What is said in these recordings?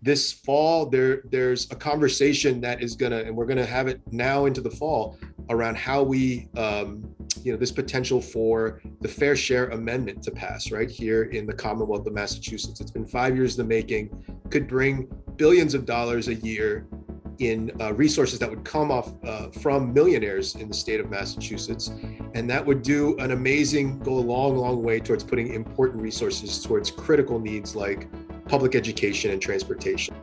this fall, there's a conversation that is gonna, and we're gonna have it now into the fall, around how we, this potential for the Fair Share Amendment to pass right here in the Commonwealth of Massachusetts. It's been 5 years in the making, could bring billions of dollars a year in resources that would come off from millionaires in the state of Massachusetts. And that would go a long way towards putting important resources towards critical needs like public education and transportation.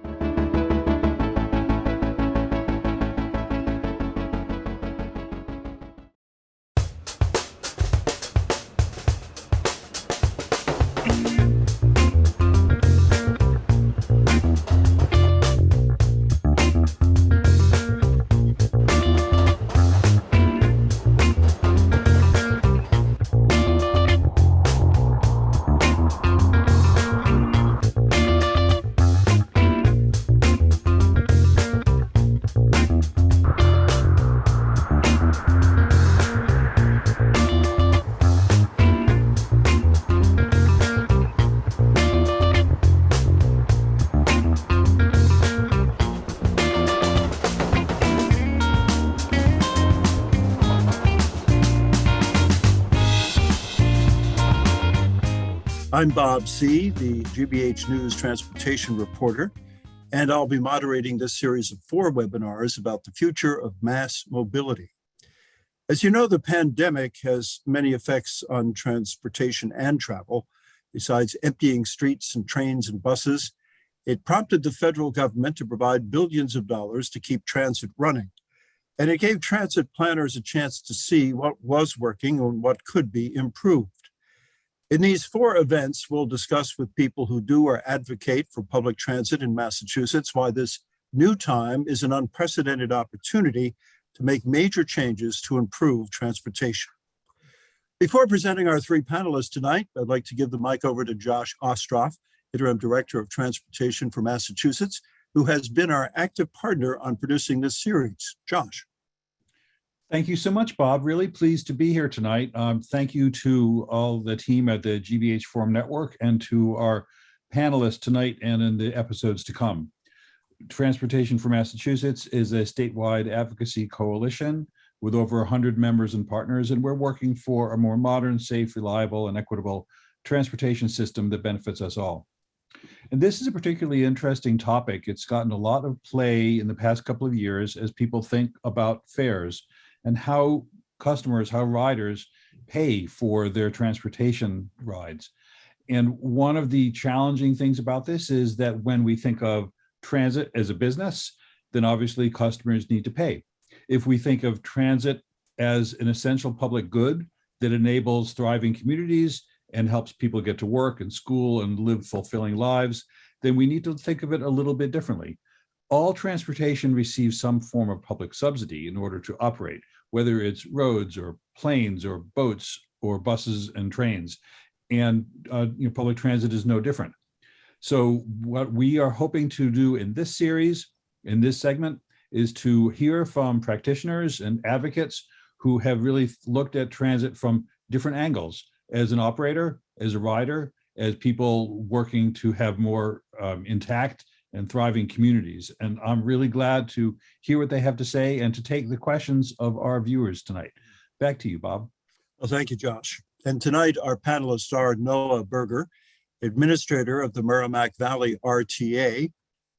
I'm Bob C., the GBH News transportation reporter, and I'll be moderating this series of 4 webinars about the future of mass mobility. As you know, the pandemic has many effects on transportation and travel. Besides emptying streets and trains and buses, it prompted the federal government to provide billions of dollars to keep transit running. And it gave transit planners a chance to see what was working and what could be improved. In these 4 events, we'll discuss with people who do or advocate for public transit in Massachusetts why this new time is an unprecedented opportunity to make major changes to improve transportation. Before presenting our 3 panelists tonight, I'd like to give the mic over to Josh Ostroff, Interim Director of Transportation for Massachusetts, who has been our active partner on producing this series. Josh. Thank you so much, Bob. Really pleased to be here tonight. Thank you to all the team at the GBH Forum Network and to our panelists tonight and in the episodes to come. Transportation for Massachusetts is a statewide advocacy coalition with over 100 members and partners, and we're working for a more modern, safe, reliable, and equitable transportation system that benefits us all. And this is a particularly interesting topic. It's gotten a lot of play in the past couple of years as people think about fares and how customers, how riders pay for their transportation rides. And one of the challenging things about this is that when we think of transit as a business, then obviously customers need to pay. If we think of transit as an essential public good that enables thriving communities and helps people get to work and school and live fulfilling lives, then we need to think of it a little bit differently. All transportation receives some form of public subsidy in order to operate, whether it's roads or planes or boats or buses and trains. And public transit is no different. So what we are hoping to do in this series, in this segment, is to hear from practitioners and advocates who have really looked at transit from different angles, as an operator, as a rider, as people working to have more intact and thriving communities. And I'm really glad to hear what they have to say and to take the questions of our viewers tonight. Back to you, Bob. Well, thank you, Josh. And tonight, our panelists are Noah Berger, administrator of the Merrimack Valley RTA,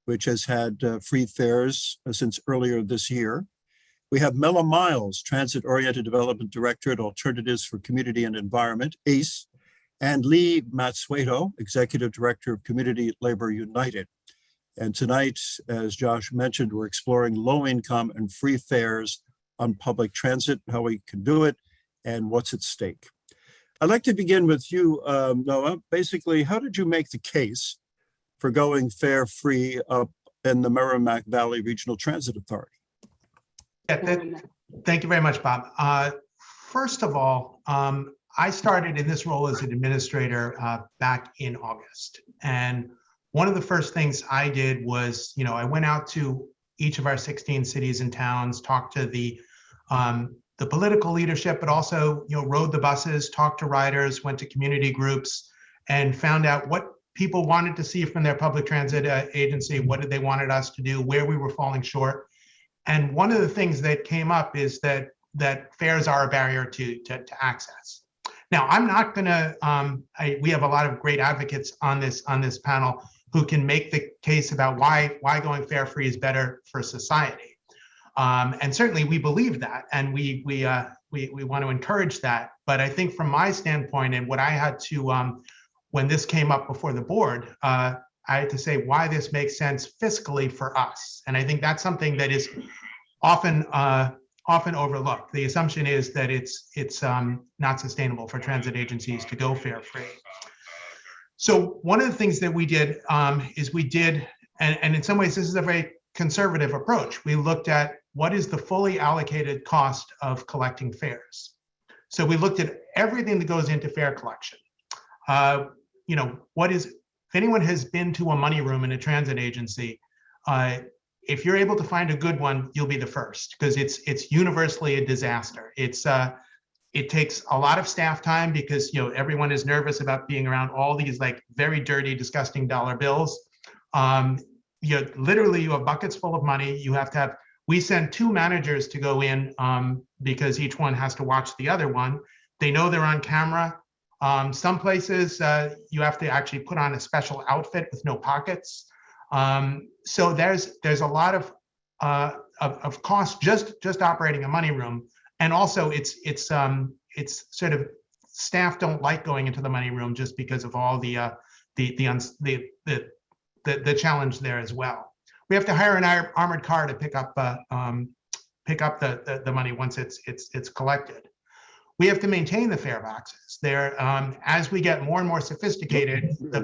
which has had free fares since earlier this year. We have Mela Miles, Transit-Oriented Development Director at Alternatives for Community and Environment, ACE, and Lee Matsueto, Executive Director of Community Labor United. And tonight, as Josh mentioned, we're exploring low-income and free fares on public transit, how we can do it, and what's at stake. I'd like to begin with you, Noah. Basically, how did you make the case for going fare-free up in the Merrimack Valley Regional Transit Authority? Yeah, thank you very much, Bob. First of all, I started in this role as an administrator back in August. And one of the first things I did was, I went out to each of our 16 cities and towns, talked to the political leadership, but also, rode the buses, talked to riders, went to community groups, and found out what people wanted to see from their public transit agency. What did they wanted us to do, where we were falling short. And one of the things that came up is that fares are a barrier to access. Now, I'm not going to, we have a lot of great advocates on this panel who can make the case about why going fare free is better for society. And certainly we believe that, and we want to encourage that. But I think from my standpoint, and what I had to, when this came up before the board, I had to say why this makes sense fiscally for us. And I think that's something that is often overlooked. The assumption is that it's not sustainable for transit agencies to go fare free. So one of the things that we did is we did, and in some ways this is a very conservative approach. We looked at what is the fully allocated cost of collecting fares. So we looked at everything that goes into fare collection. You know, if anyone has been to a money room in a transit agency, if you're able to find a good one, you'll be the first, because it's universally a disaster. It takes a lot of staff time because, you know, everyone is nervous about being around all these like very dirty, disgusting dollar bills. Literally you have buckets full of money. You have to have, we send 2 managers to go in because each one has to watch the other one. They know they're on camera. Some places you have to actually put on a special outfit with no pockets. So there's a lot of cost just operating a money room, and also it's sort of staff don't like going into the money room just because of all the challenge there as well. We have to hire an armored car to pick up the money once it's collected. We have to maintain the fare boxes. There, as we get more and more sophisticated, the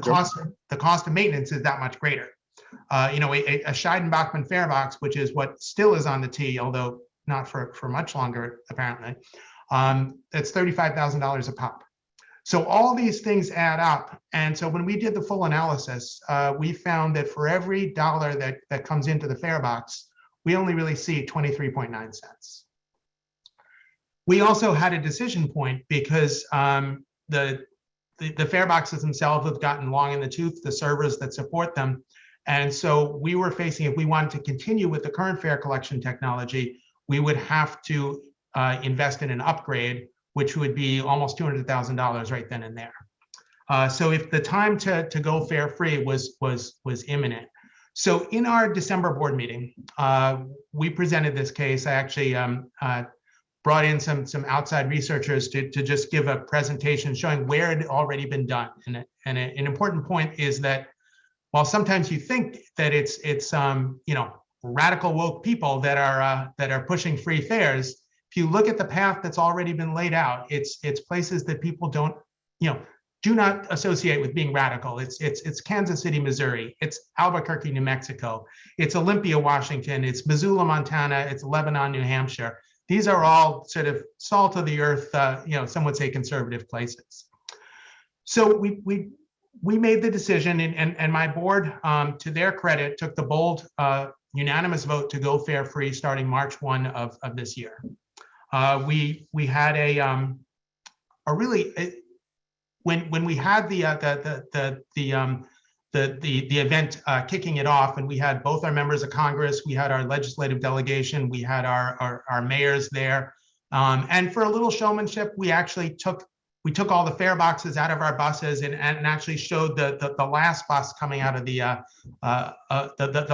cost of maintenance is that much greater. You know, a Scheidenbachmann fare box, which is what still is on the T, although not for much longer, apparently, it's $35,000 a pop. So all these things add up. And so when we did the full analysis, we found that for every dollar that comes into the fare box, we only really see 23.9 cents. We also had a decision point because the fare boxes themselves have gotten long in the tooth, the servers that support them. And so we were facing, if we wanted to continue with the current fare collection technology, we would have to invest in an upgrade, which would be almost $200,000 right then and there. So if the time to go fare free was imminent. So in our December board meeting, we presented this case. I actually brought in some outside researchers to just give a presentation showing where it had already been done. And an important point is that while sometimes you think that it's you know, radical woke people that are pushing free fares, if you look at the path that's already been laid out, it's places that people don't, you know, do not associate with being radical. It's Kansas City, Missouri. It's Albuquerque, New Mexico. It's Olympia, Washington. It's Missoula, Montana. It's Lebanon, New Hampshire. These are all sort of salt of the earth, you know, some would say conservative places. So we made the decision, and my board, to their credit, took the bold unanimous vote to go fare free starting March 1 of this year. We had a really, when we had the event kicking it off, and we had both our members of Congress, we had our legislative delegation, we had our mayors there, and for a little showmanship, we actually took all the fare boxes out of our buses and actually showed the last bus coming out of the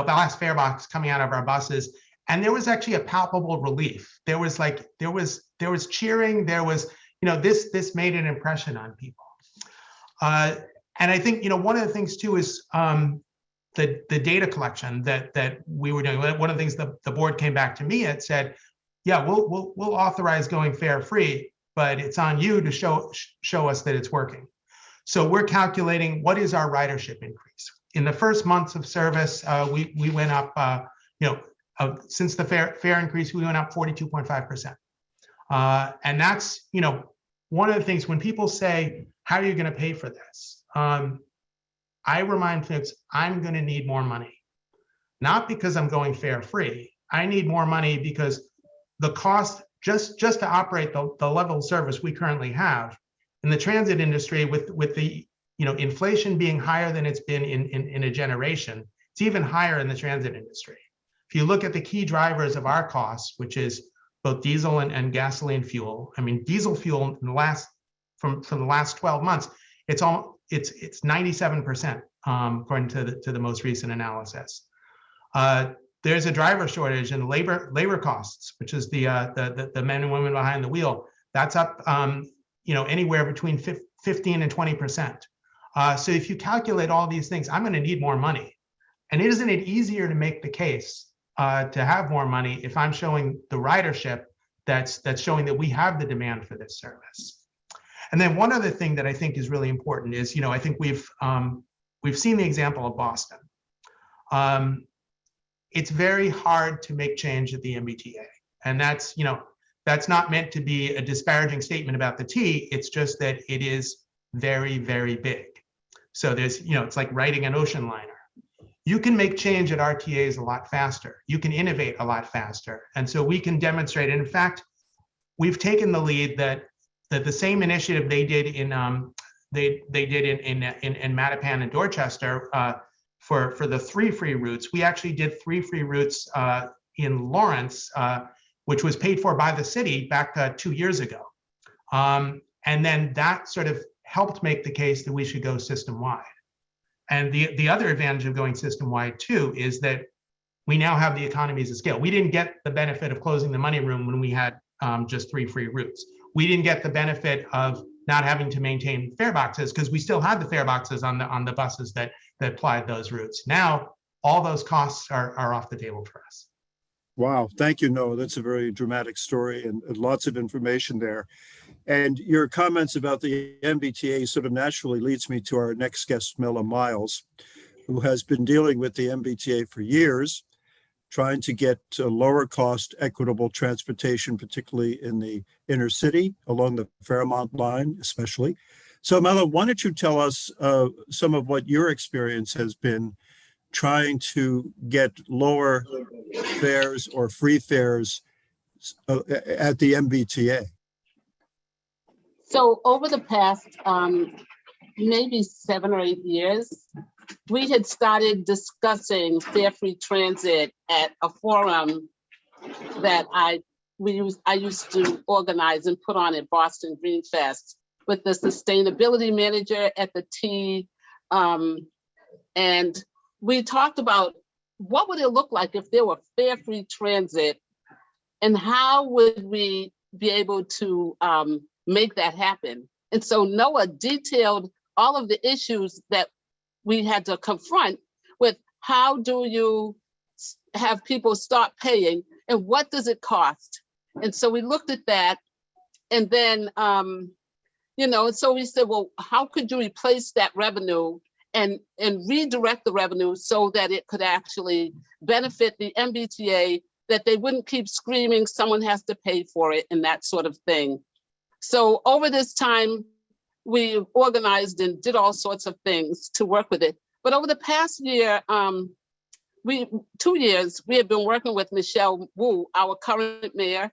last fare box coming out of our buses. And there was actually a palpable relief. There was cheering. There was, you know, this made an impression on people. And I think, you know, one of the things too is the data collection that we were doing. One of the things the board came back to me and said, yeah, we'll authorize going fare free, but it's on you to show us that it's working. So we're calculating what is our ridership increase. In the first months of service, we went up, you know, since the fare increase, we went up 42.5%. And that's, you know, one of the things when people say, how are you going to pay for this? I remind folks, I'm going to need more money. Not because I'm going fare free. I need more money because the cost just to operate the level of service we currently have in the transit industry with the inflation being higher than it's been in a generation, it's even higher in the transit industry. If you look at the key drivers of our costs, which is both diesel and gasoline fuel, I mean, diesel fuel in the last from the last 12 months, it's 97%, according to the most recent analysis. There's a driver shortage and labor costs, which is the men and women behind the wheel. That's up, anywhere between 15 and 20%. So if you calculate all these things, I'm going to need more money. And isn't it easier to make the case to have more money if I'm showing the ridership that's showing that we have the demand for this service? And then one other thing that I think is really important is, I think we've seen the example of Boston. It's very hard to make change at the MBTA, and that's not meant to be a disparaging statement about the T. It's just that it is very, very big. So there's, it's like writing an ocean liner. You can make change at RTAs a lot faster. You can innovate a lot faster. And so we can demonstrate, and in fact, we've taken the lead that the same initiative they did in Mattapan and Dorchester for the 3 free routes. We actually did 3 free routes in Lawrence, which was paid for by the city back 2 years ago. And then that sort of helped make the case that we should go system-wide. And the other advantage of going system-wide too is that we now have the economies of scale. We didn't get the benefit of closing the money room when we had just 3 free routes. We didn't get the benefit of not having to maintain fare boxes because we still had the fare boxes on the buses that applied those routes. Now, all those costs are off the table for us. Wow, thank you, Noah. That's a very dramatic story and lots of information there. And your comments about the MBTA sort of naturally leads me to our next guest, Mela Miles, who has been dealing with the MBTA for years, trying to get lower cost, equitable transportation, particularly in the inner city, along the Fairmont line, especially. So Mela, why don't you tell us some of what your experience has been trying to get lower fares or free fares at the MBTA? So over the past maybe 7 or 8 years, we had started discussing fare-free transit at a forum that I used to organize and put on at Boston Green Fest with the sustainability manager at the T. And we talked about what would it look like if there were fare-free transit and how would we be able to make that happen. And so Noah detailed all of the issues that we had to confront with how do you have people start paying and what does it cost? And so we looked at that and then, so we said, well, how could you replace that revenue and redirect the revenue so that it could actually benefit the MBTA, that they wouldn't keep screaming, someone has to pay for it and that sort of thing. So over this time, we organized and did all sorts of things to work with it. But over the past year, 2 years, we have been working with Michelle Wu, our current mayor,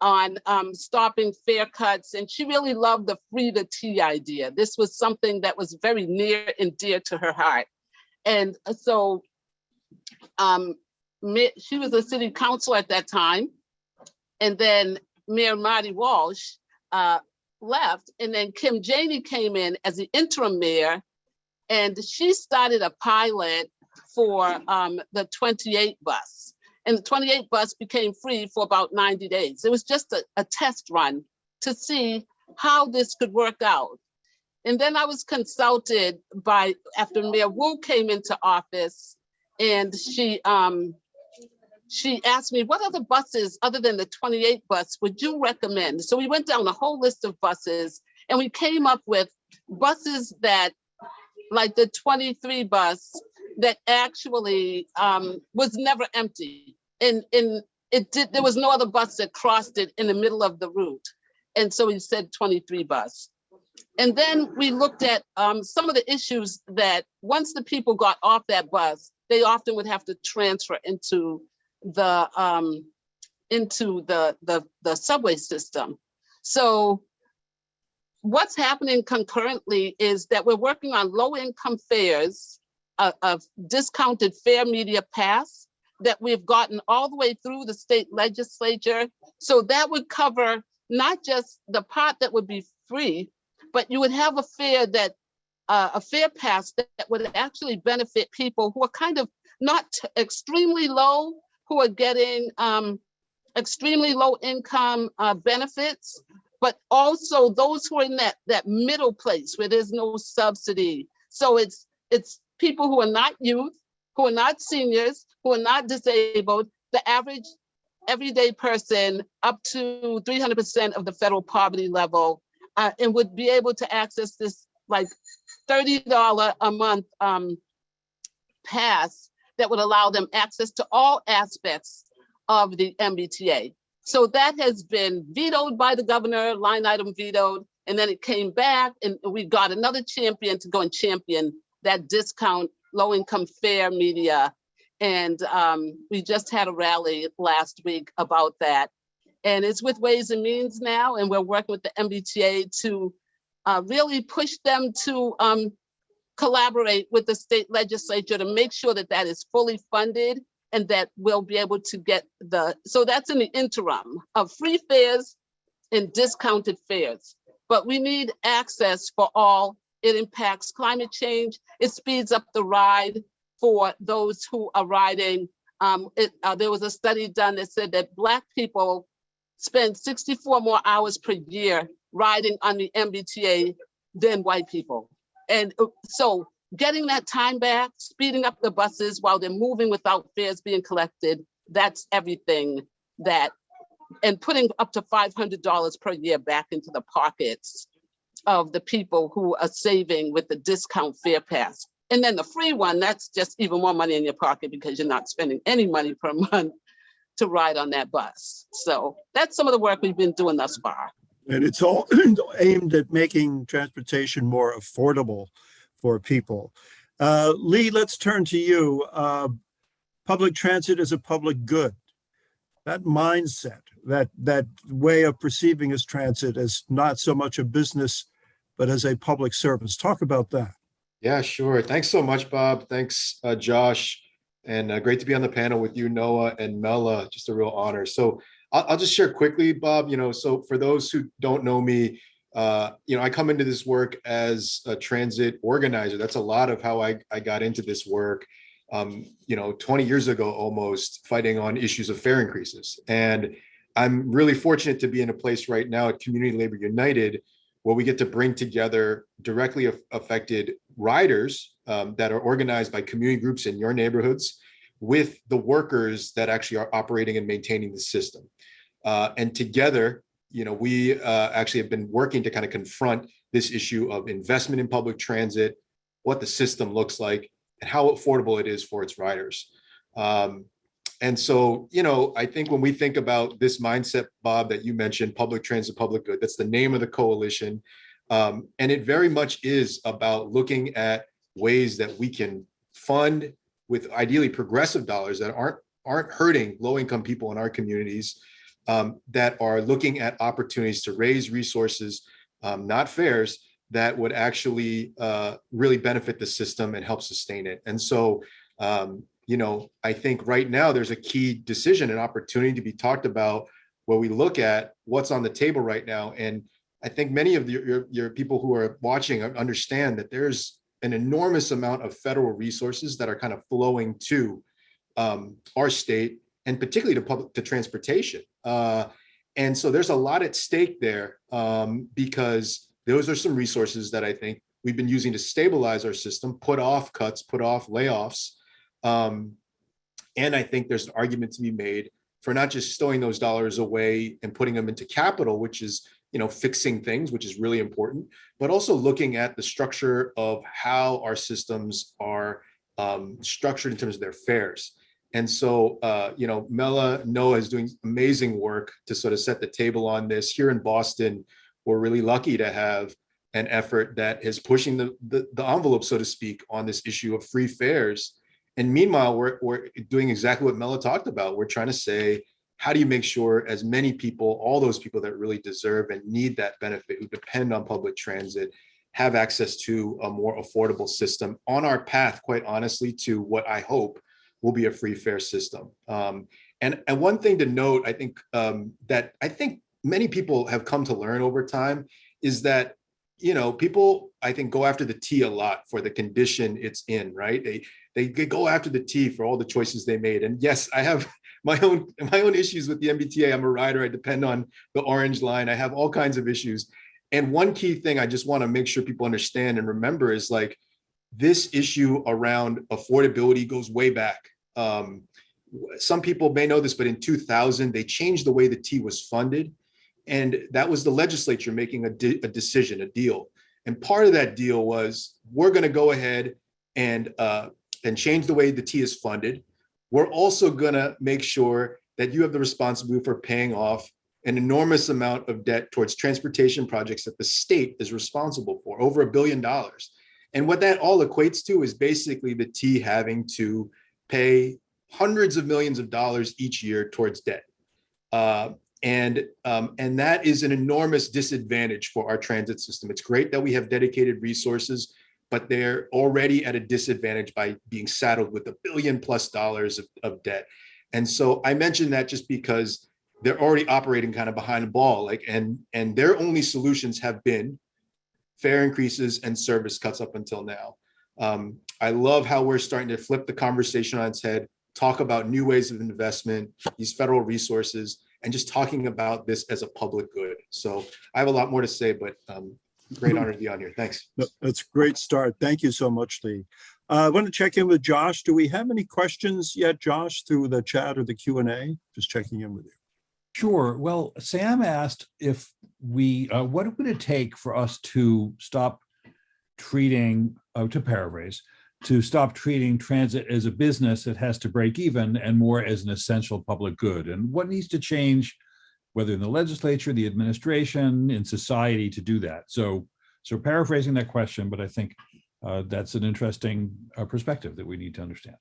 on stopping fare cuts. And she really loved the free to T idea. This was something that was very near and dear to her heart. And so she was a city councilor at that time. And then Mayor Marty Walsh left, and then Kim Janey came in as the interim mayor, and she started a pilot for the 28 bus. And the 28 bus became free for about 90 days. It was just a test run to see how this could work out. And then I was consulted after Mayor Wu came into office, and she asked me, what other buses other than the 28 bus would you recommend? So we went down a whole list of buses and we came up with buses that, like the 23 bus, that actually was never empty. And there was no other bus that crossed it in the middle of the route. And so we said 23 bus. And then we looked at some of the issues that once the people got off that bus, they often would have to transfer into the subway system. So what's happening concurrently is that we're working on low-income fares, of discounted fare media pass that we've gotten all the way through the state legislature. So that would cover not just the part that would be free, but you would have a fare that a fare pass that would actually benefit people who are kind of not extremely low, who are getting extremely low income benefits, but also those who are in that middle place where there's no subsidy. So it's people who are not youth, who are not seniors, who are not disabled, the average everyday person up to 300% of the federal poverty level, and would be able to access this like $30 a month pass that would allow them access to all aspects of the MBTA. So that has been vetoed by the governor, line item vetoed, and then it came back and we got another champion to go and champion that discount low-income fare media. And we just had a rally last week about that. And it's with Ways and Means now, and we're working with the MBTA to really push them to collaborate with the state legislature to make sure that that is fully funded and that we'll be able to get so that's in the interim of free fares and discounted fares. But we need access for all. It impacts climate change. It speeds up the ride for those who are riding. There was a study done that said that Black people spend 64 more hours per year riding on the MBTA than white people. And so getting that time back, speeding up the buses while they're moving without fares being collected, that's everything and putting up to $500 per year back into the pockets of the people who are saving with the discount fare pass. And then the free one, that's just even more money in your pocket because you're not spending any money per month to ride on that bus. So that's some of the work we've been doing thus far. And it's all aimed at making transportation more affordable for people. Lee, let's turn to you. Public transit is a public good. That mindset, that way of perceiving as transit as not so much a business, but as a public service. Talk about that. Yeah, sure. Thanks so much, Bob. Thanks, Josh. And great to be on the panel with you, Noah and Mela. Just a real honor. So I'll just share quickly, Bob, so for those who don't know me, I come into this work as a transit organizer. That's a lot of how I got into this work, 20 years ago, almost fighting on issues of fare increases. And I'm really fortunate to be in a place right now at Community Labor United, where we get to bring together directly affected riders that are organized by community groups in your neighborhoods with the workers that actually are operating and maintaining the system. And together, we actually have been working to kind of confront this issue of investment in public transit, what the system looks like, and how affordable it is for its riders. And so, I think when we think about this mindset, Bob, that you mentioned, public transit, public good, that's the name of the coalition. And it very much is about looking at ways that we can fund with ideally progressive dollars that aren't hurting low-income people in our communities, that are looking at opportunities to raise resources, not fares, that would actually really benefit the system and help sustain it. And so, I think right now there's a key decision and opportunity to be talked about where we look at what's on the table right now. And I think many of your people who are watching understand that there's an enormous amount of federal resources that are kind of flowing to our state, and particularly to transportation. And so there's a lot at stake there, because those are some resources that I think we've been using to stabilize our system, put off cuts, put off layoffs. And I think there's an argument to be made for not just stowing those dollars away and putting them into capital, which is, fixing things, which is really important, but also looking at the structure of how our systems are structured in terms of their fares. And so, Mela, Noah is doing amazing work to sort of set the table on this. Here in Boston, we're really lucky to have an effort that is pushing the envelope, so to speak, on this issue of free fares. And meanwhile, we're doing exactly what Mela talked about. We're trying to say, how do you make sure as many people, all those people that really deserve and need that benefit, who depend on public transit, have access to a more affordable system on our path, quite honestly, to what I hope will be a free, fair system. And one thing to note, I think that I think many people have come to learn over time is that, you know, people, I think, go after the T a lot for the condition it's in, right? They go after the T for all the choices they made. And yes, I have my own issues with the MBTA. I'm a rider. I depend on the orange line. I have all kinds of issues. And one key thing I just want to make sure people understand and remember is like this issue around affordability goes way back. Some people may know this, but in 2000, they changed the way the T was funded. And that was the legislature making a decision, a deal. And part of that deal was, we're going to go ahead and change the way the T is funded. We're also going to make sure that you have the responsibility for paying off an enormous amount of debt towards transportation projects that the state is responsible for, over $1 billion. And what that all equates to is basically the T having to pay hundreds of millions of dollars each year towards debt. And that is an enormous disadvantage for our transit system. It's great that we have dedicated resources, but they're already at a disadvantage by being saddled with $1 billion+ of debt. And so I mentioned that just because they're already operating kind of behind the ball, like, and their only solutions have been fare increases and service cuts up until now. I love how we're starting to flip the conversation on its head, talk about new ways of investment, these federal resources, and just talking about this as a public good. So I have a lot more to say, but great honor to be on here. Thanks. That's a great start. Thank you so much, Lee. I want to check in with Josh. Do we have any questions yet, Josh, through the chat or the Q&A? Just checking in with you. Sure. Well, Sam asked if we, what would it take for us to stop treating, to paraphrase, to stop treating transit as a business that has to break even and more as an essential public good? And what needs to change, whether in the legislature, the administration, in society, to do that? So paraphrasing that question, but I think that's an interesting perspective that we need to understand.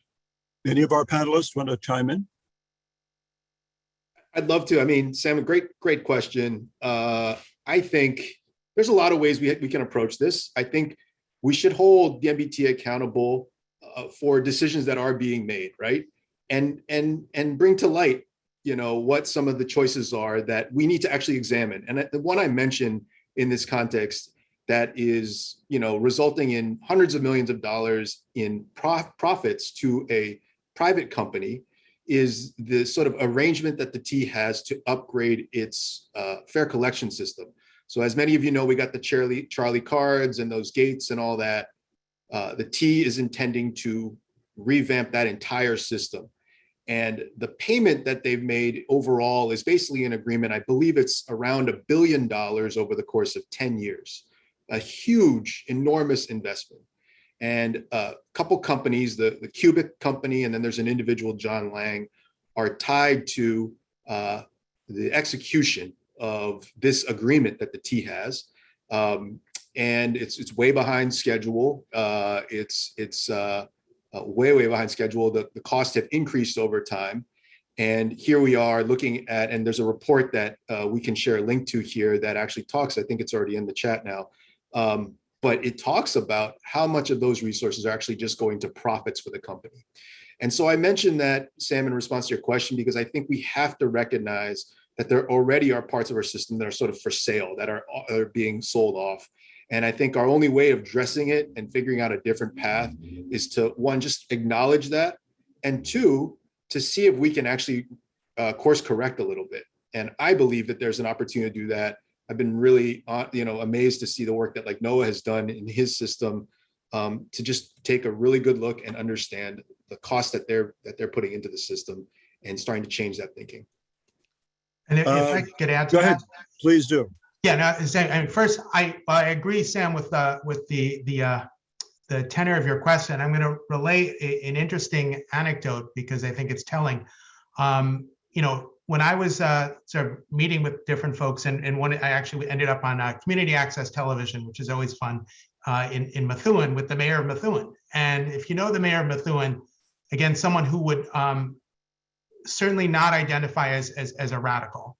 Any of our panelists want to chime in? I'd love to. I mean, Sam, a great question. I think there's a lot of ways we can approach this. I think we should hold the MBTA accountable for decisions that are being made, right? And bring to light, you know, what some of the choices are that we need to actually examine. And the one I mentioned in this context that is, you know, resulting in hundreds of millions of dollars in profits to a private company is the sort of arrangement that the T has to upgrade its fare collection system. So as many of you know, we got the Charlie cards and those gates and all that. The T is intending to revamp that entire system. And the payment that they've made overall is basically an agreement. I believe it's around $1 billion over the course of 10 years. A huge, enormous investment. And a couple companies, the Cubic company, and then there's an individual, John Lang, are tied to the execution of this agreement that the T has. And it's way behind schedule. It's way behind schedule. The costs have increased over time. And here we are looking at, and there's a report that we can share a link to here that actually talks, I think it's already in the chat now, but it talks about how much of those resources are actually just going to profits for the company. And so I mentioned that, Sam, in response to your question, because I think we have to recognize that there already are parts of our system that are sort of for sale, that are being sold off. And I think our only way of addressing it and figuring out a different path is to, one, just acknowledge that, and two, to see if we can actually course correct a little bit. And I believe that there's an opportunity to do that. I've been really, amazed to see the work that like Noah has done in his system to just take a really good look and understand the cost that they're putting into the system and starting to change that thinking. And if I could add to go ahead, that, please do. Yeah, no, and first I agree, Sam, with the tenor of your question. I'm going to relay an interesting anecdote because I think it's telling. When I was sort of meeting with different folks, and one, I actually ended up on community access television, which is always fun, in Methuen with the mayor of Methuen. And if you know the mayor of Methuen, again, someone who would certainly not identify as a radical.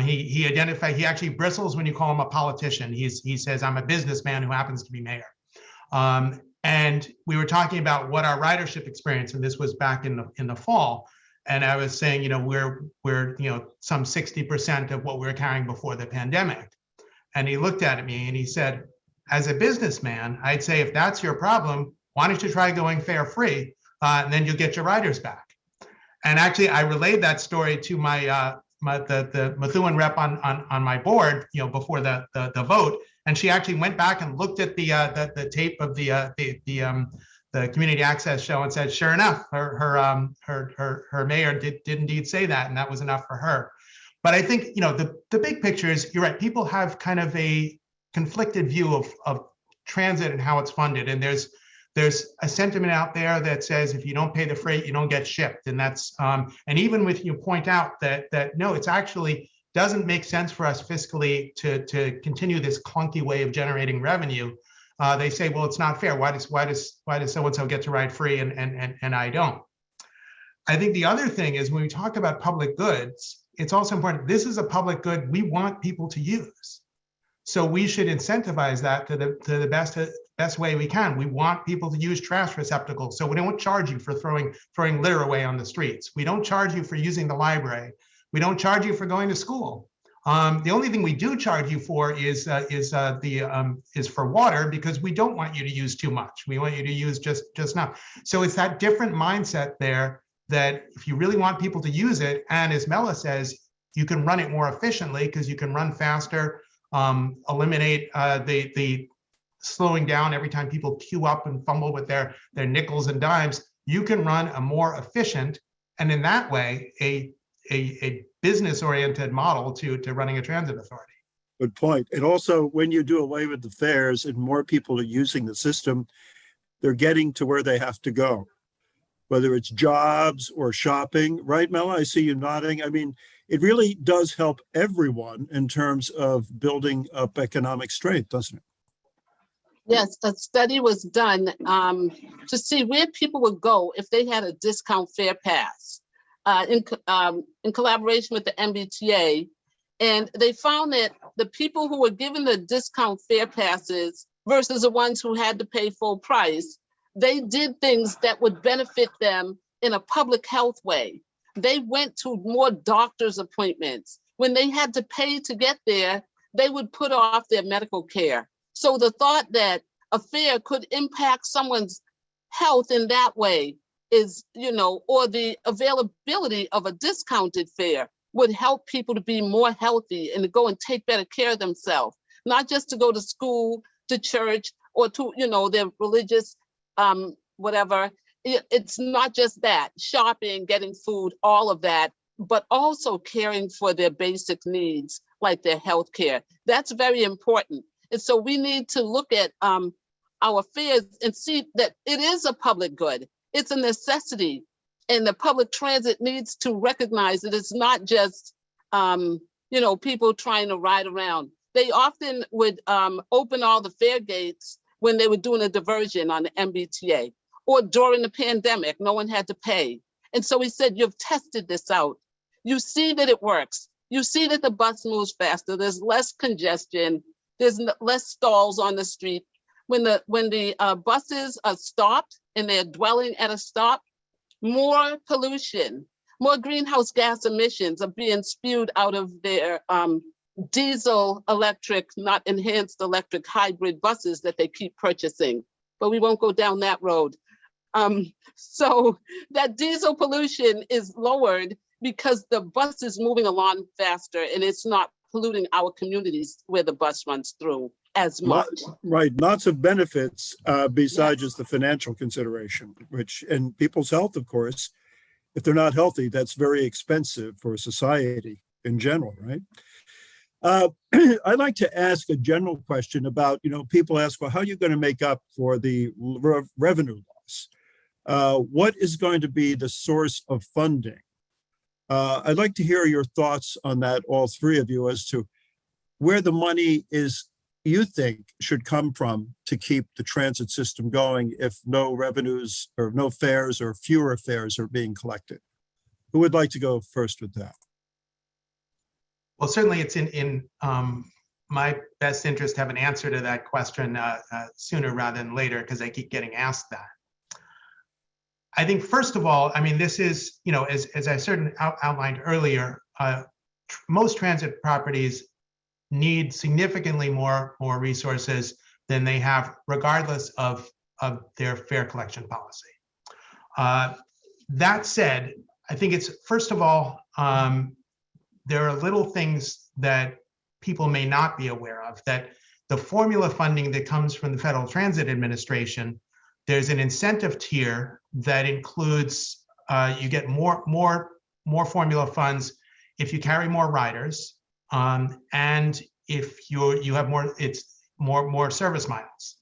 He actually bristles when you call him a politician. He says, I'm a businessman who happens to be mayor. And we were talking about what our ridership experience, and this was back in the fall. And I was saying, you know, we're some 60% of what we were carrying before the pandemic. And he looked at me and he said, as a businessman, I'd say if that's your problem, why don't you try going fare free, and then you'll get your riders back. And actually, I relayed that story to the Methuen rep on my board, you know, before the vote, and she actually went back and looked at the tape of the community access show and said, sure enough, her mayor did indeed say that, and that was enough for her. But I think, you know, the big picture is, you're right, people have kind of a conflicted view of transit and how it's funded, and there's a sentiment out there that says if you don't pay the freight, you don't get shipped, and that's and even with you point out that no, it's actually doesn't make sense for us fiscally to continue this clunky way of generating revenue. They say, well, it's not fair. Why does so-and-so get to ride free and I don't? I think the other thing is, when we talk about public goods, it's also important. This is a public good we want people to use. So we should incentivize that to the best way we can. We want people to use trash receptacles. So we don't charge you for throwing litter away on the streets. We don't charge you for using the library. We don't charge you for going to school. The only thing we do charge you for is for water, because we don't want you to use too much. We want you to use just enough. So it's that different mindset there, that if you really want people to use it, and as Mela says, you can run it more efficiently because you can run faster, eliminate the slowing down every time people queue up and fumble with their nickels and dimes. You can run a more efficient, and in that way, a business-oriented model to running a transit authority. Good point. And also, when you do away with the fares and more people are using the system, they're getting to where they have to go, whether it's jobs or shopping, right, Mela? I see you nodding. I mean, it really does help everyone in terms of building up economic strength, doesn't it? Yes, a study was done to see where people would go if they had a discount fare pass in collaboration with the MBTA. And they found that the people who were given the discount fare passes versus the ones who had to pay full price, they did things that would benefit them in a public health way. They went to more doctor's appointments. When they had to pay to get there, they would put off their medical care. So the thought that a fare could impact someone's health in that way is, you know, or the availability of a discounted fare would help people to be more healthy and to go and take better care of themselves, not just to go to school, to church, or to, you know, their religious whatever. It's not just that, shopping, getting food, all of that, but also caring for their basic needs, like their health care. That's very important. And so we need to look at our fares and see that it is a public good. It's a necessity. And the public transit needs to recognize that it's not just, you know, people trying to ride around. They often would open all the fare gates when they were doing a diversion on the MBTA, or during the pandemic, no one had to pay. And so we said, you've tested this out. You see that it works. You see that the bus moves faster. There's less congestion. There's less stalls on the street. When the buses are stopped and they're dwelling at a stop, more pollution, more greenhouse gas emissions are being spewed out of their diesel electric, not enhanced electric hybrid buses that they keep purchasing. But we won't go down that road. So that diesel pollution is lowered because the bus is moving along faster and it's not polluting our communities where the bus runs through as much. Right, lots of benefits besides just the financial consideration, which, and people's health, of course, if they're not healthy, that's very expensive for society in general, right? I'd like to ask a general question about, you know, people ask, well, how are you going to make up for the revenue loss? What is going to be the source of funding? I'd like to hear your thoughts on that, all three of you, as to where the money is you think should come from to keep the transit system going if no revenues or no fares or fewer fares are being collected. Who would like to go first with that? Well, certainly it's in my best interest to have an answer to that question sooner rather than later, because I keep getting asked that. I think, first of all, I mean, this is, you know, as I certainly outlined earlier, most transit properties need significantly more resources than they have, regardless of their fare collection policy. That said, I think it's, first of all, there are little things that people may not be aware of, that the formula funding that comes from the Federal Transit Administration, there's an incentive tier that includes, you get more formula funds if you carry more riders, and if you have more service miles.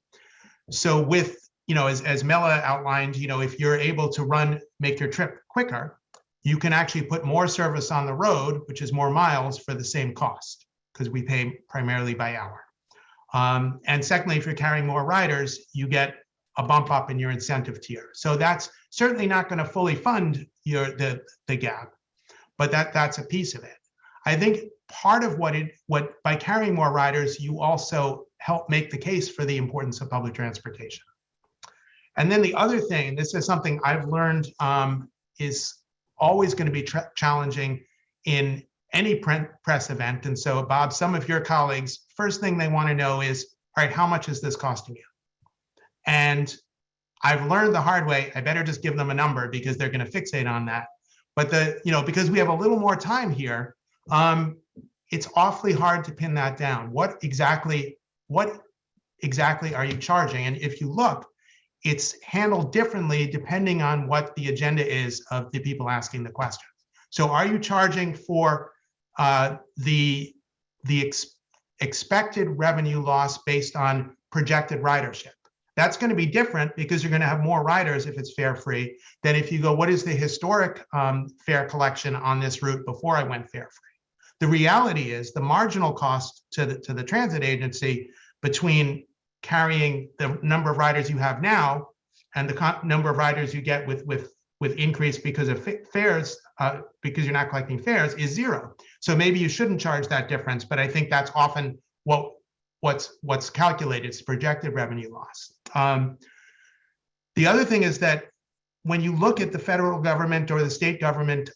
So with, you know, as Mela outlined, you know, if you're able to make your trip quicker, you can actually put more service on the road, which is more miles for the same cost, because we pay primarily by hour. And secondly, if you're carrying more riders, you get a bump up in your incentive tier. So that's certainly not going to fully fund the gap, but that's a piece of it. I think part of what by carrying more riders, you also help make the case for the importance of public transportation. And then the other thing, this is something I've learned is always going to be challenging in any press event. And so, Bob, some of your colleagues, first thing they want to know is, all right, how much is this costing you? And I've learned the hard way, I better just give them a number because they're going to fixate on that. But because we have a little more time here, it's awfully hard to pin that down. What exactly are you charging? And if you look, it's handled differently depending on what the agenda is of the people asking the questions. So are you charging for the expected revenue loss based on projected ridership? That's going to be different because you're going to have more riders if it's fare free than if you go, what is the historic fare collection on this route before I went fare free? The reality is the marginal cost to the transit agency between carrying the number of riders you have now and the number of riders you get with increase because of fares, because you're not collecting fares, is zero. So maybe you shouldn't charge that difference, but I think that's often what's calculated, is projected revenue loss. The other thing is that when you look at the federal government or the state government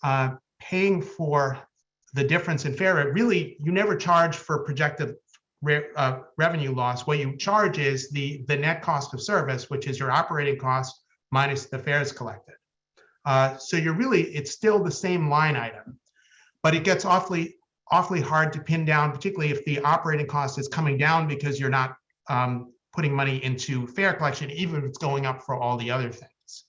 paying for the difference in fare, you never charge for projected revenue loss. What you charge is the net cost of service, which is your operating cost minus the fares collected. So it's still the same line item, but it gets awfully hard to pin down, particularly if the operating cost is coming down because you're not putting money into fare collection, even if it's going up for all the other things.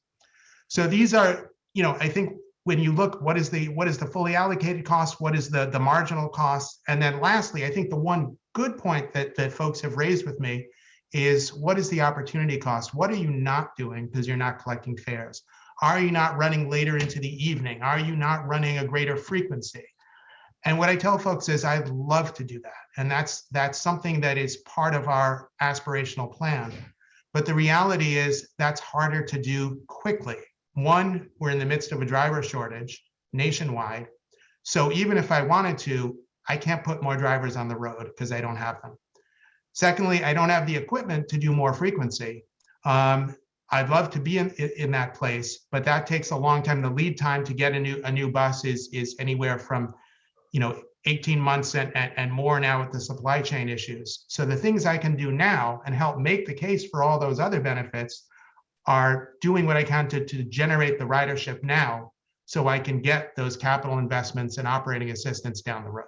So these are, I think when you look, what is the fully allocated cost? What is the marginal cost? And then lastly, I think the one good point that folks have raised with me is, what is the opportunity cost? What are you not doing because you're not collecting fares? Are you not running later into the evening? Are you not running a greater frequency? And what I tell folks is, I'd love to do that. And that's something that is part of our aspirational plan. But the reality is that's harder to do quickly. One, we're in the midst of a driver shortage nationwide. So even if I wanted to, I can't put more drivers on the road because I don't have them. Secondly, I don't have the equipment to do more frequency. I'd love to be in that place, but that takes a long time. The lead time to get a new bus is anywhere from 18 months and more now with the supply chain issues. So the things I can do now and help make the case for all those other benefits are doing what I can to generate the ridership now so I can get those capital investments and operating assistance down the road.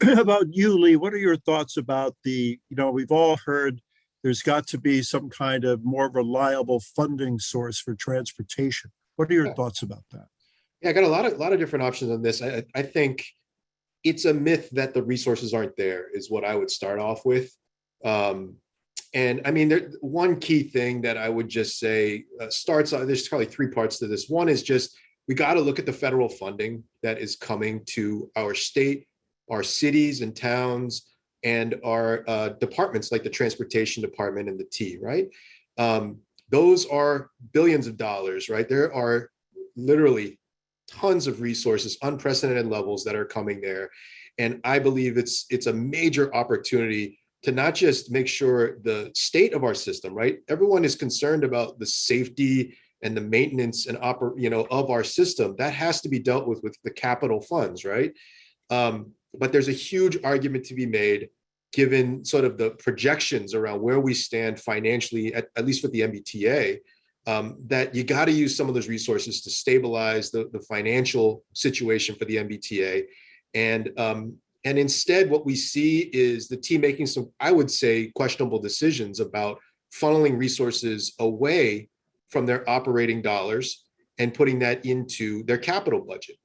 How about you, Lee? What are your thoughts about we've all heard there's got to be some kind of more reliable funding source for transportation. What are your thoughts about that? Yeah, I got a lot of different options on this. I think it's a myth that the resources aren't there, is what I would start off with. And I mean, one key thing that I would just say there's probably three parts to this. One is just, we got to look at the federal funding that is coming to our state, our cities and towns, and our departments like the transportation department and the T, right? Those are billions of dollars, right? There are literally tons of resources, unprecedented levels that are coming there. And I believe it's a major opportunity to not just make sure the state of our system, right? Everyone is concerned about the safety and the maintenance and of our system. That has to be dealt with the capital funds, right? But there's a huge argument to be made, given sort of the projections around where we stand financially, at least with the MBTA, that you got to use some of those resources to stabilize the financial situation for the MBTA. And instead, what we see is the team making some, I would say, questionable decisions about funneling resources away from their operating dollars and putting that into their capital budget.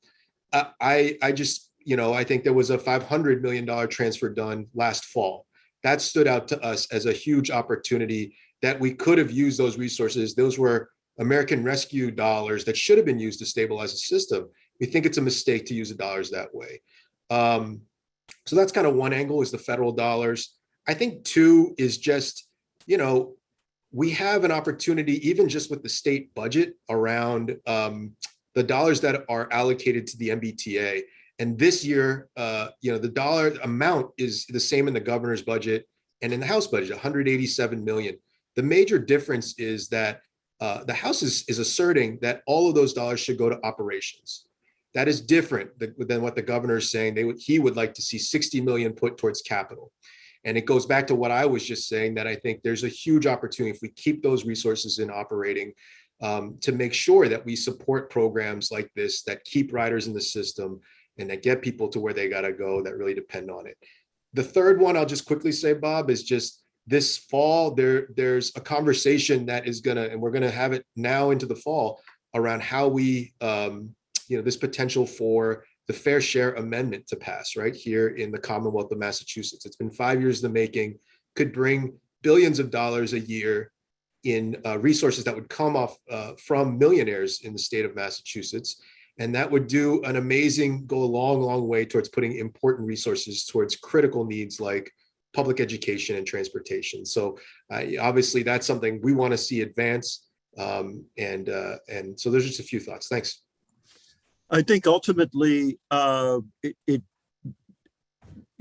I just, I think there was a $500 million transfer done last fall. That stood out to us as a huge opportunity that we could have used those resources. Those were American Rescue dollars that should have been used to stabilize the system. We think it's a mistake to use the dollars that way. So that's kind of one angle, is the federal dollars. I think two is just, we have an opportunity, even just with the state budget, around the dollars that are allocated to the MBTA. And this year, the dollar amount is the same in the governor's budget and in the House budget, 187 million. The major difference is that the House is asserting that all of those dollars should go to operations. That is different than what the governor is saying. He would like to see 60 million put towards capital. And it goes back to what I was just saying, that I think there's a huge opportunity, if we keep those resources in operating, to make sure that we support programs like this that keep riders in the system and that get people to where they got to go, that really depend on it. The third one I'll just quickly say, Bob, is just this fall, there's a conversation that is and we're gonna have it now into the fall, around how we, this potential for the Fair Share Amendment to pass right here in the Commonwealth of Massachusetts. It's been 5 years in the making, could bring billions of dollars a year in resources that would come off from millionaires in the state of Massachusetts. And that would go a long, long way towards putting important resources towards critical needs like public education and transportation. So obviously that's something we want to see advance. And so there's just a few thoughts. Thanks. I think ultimately it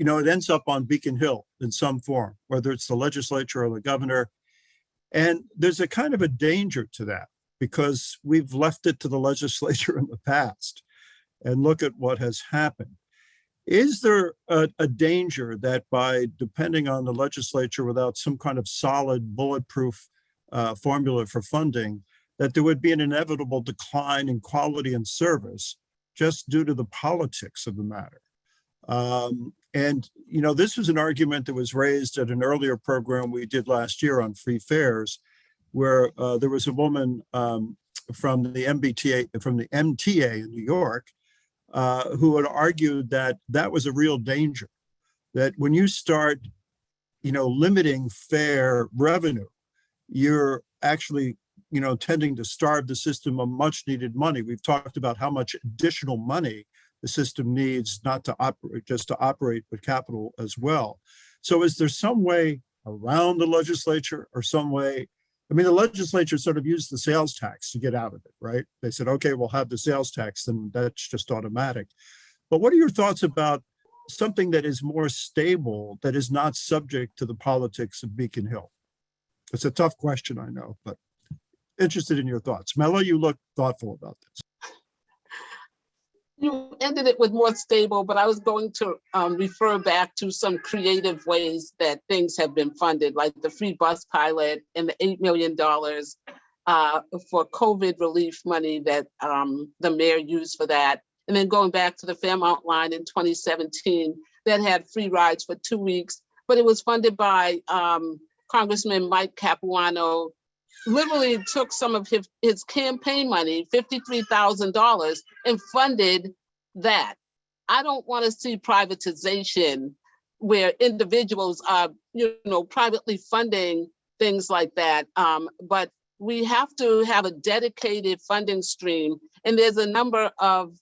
ends up on Beacon Hill in some form, whether it's the legislature or the governor. And there's a kind of a danger to that, because we've left it to the legislature in the past, and look at what has happened. Is there a danger that by depending on the legislature without some kind of solid bulletproof formula for funding, that there would be an inevitable decline in quality and service just due to the politics of the matter? This was an argument that was raised at an earlier program we did last year on free fares, where there was a woman from the MTA in New York who had argued that was a real danger, that when you start, limiting fare revenue, you're actually tending to starve the system of much needed money. We've talked about how much additional money the system needs, not to operate, just to operate, but capital as well. So is there some way around the legislature, or some way? I mean, the legislature sort of used the sales tax to get out of it, right? They said, okay, we'll have the sales tax, then that's just automatic. But what are your thoughts about something that is more stable, that is not subject to the politics of Beacon Hill? It's a tough question, I know, but interested in your thoughts. Mela, you look thoughtful about this. You ended it with more stable, but I was going to refer back to some creative ways that things have been funded, like the free bus pilot and the $8 million for COVID relief money that the mayor used for that. And then going back to the Fairmount line in 2017, that had free rides for 2 weeks, but it was funded by Congressman Mike Capuano. Literally took some of his campaign money, $53,000, and funded that. I don't want to see privatization where individuals are, privately funding things like that. But we have to have a dedicated funding stream. And there's a number of,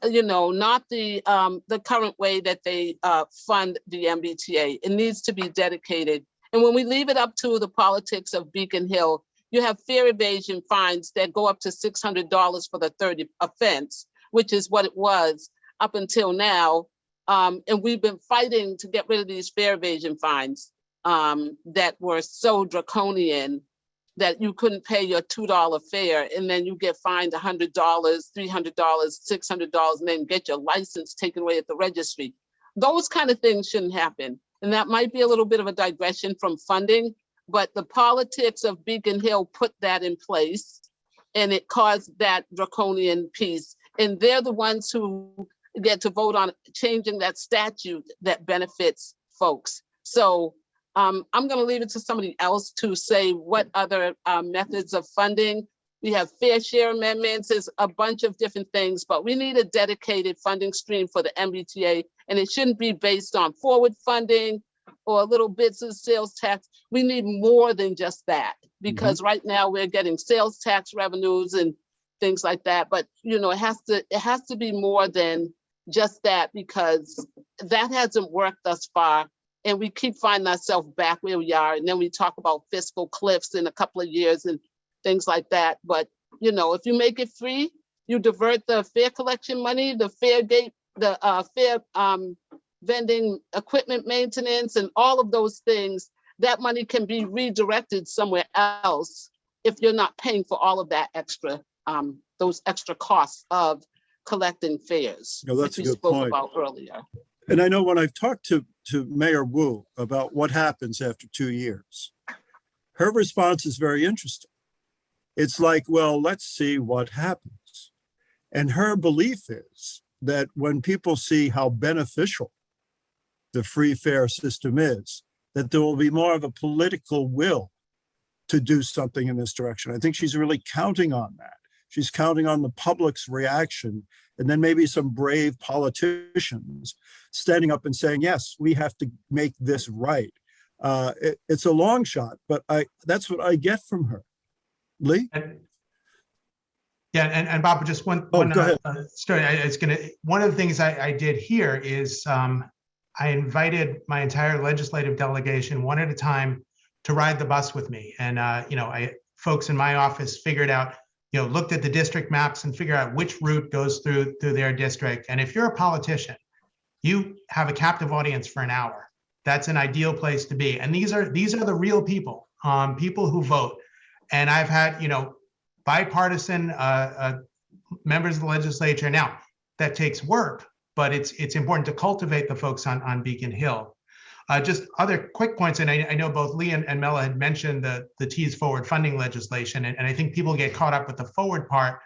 not the current way that they fund the MBTA. It needs to be dedicated. And when we leave it up to the politics of Beacon Hill, you have fare evasion fines that go up to $600 for the third offense, which is what it was up until now. And we've been fighting to get rid of these fare evasion fines that were so draconian that you couldn't pay your $2 fare and then you get fined $100, $300, $600, and then get your license taken away at the registry. Those kind of things shouldn't happen. And that might be a little bit of a digression from funding, but the politics of Beacon Hill put that in place and it caused that draconian piece. And they're the ones who get to vote on changing that statute that benefits folks. So I'm going to leave it to somebody else to say what other methods of funding. We have fair share amendments, there's a bunch of different things, but we need a dedicated funding stream for the MBTA, and it shouldn't be based on forward funding or little bits of sales tax. We need more than just that, because right now we're getting sales tax revenues and things like that. But you know, it has to be more than just that, because that hasn't worked thus far. And we keep finding ourselves back where we are. And then we talk about fiscal cliffs in a couple of years and things like that. But, you know, if you make it free, you divert the fare collection money, the fare gate, the fare vending equipment maintenance and all of those things, that money can be redirected somewhere else if you're not paying for all of that extra, those extra costs of collecting fares, No, that's which a we good spoke point. about earlier. And I know when I've talked to Mayor Wu about what happens after 2 years, her response is very interesting. It's like, well, let's see what happens. And her belief is that when people see how beneficial the free fare system is, that there will be more of a political will to do something in this direction. I think she's really counting on that. She's counting on the public's reaction, and then maybe some brave politicians standing up and saying, yes, we have to make this right. It's a long shot, but that's what I get from her. Lee? And Bob, just one story. One of the things I did here is I invited my entire legislative delegation one at a time to ride the bus with me. And folks in my office figured out, looked at the district maps and figure out which route goes through their district. And if you're a politician, you have a captive audience for an hour. That's an ideal place to be. And these are the real people, people who vote. And I've had, bipartisan members of the legislature. Now, that takes work, but it's important to cultivate the folks on Beacon Hill. Just other quick points, and I know both Lee and Mela had mentioned the T's forward funding legislation, and I think people get caught up with the forward part,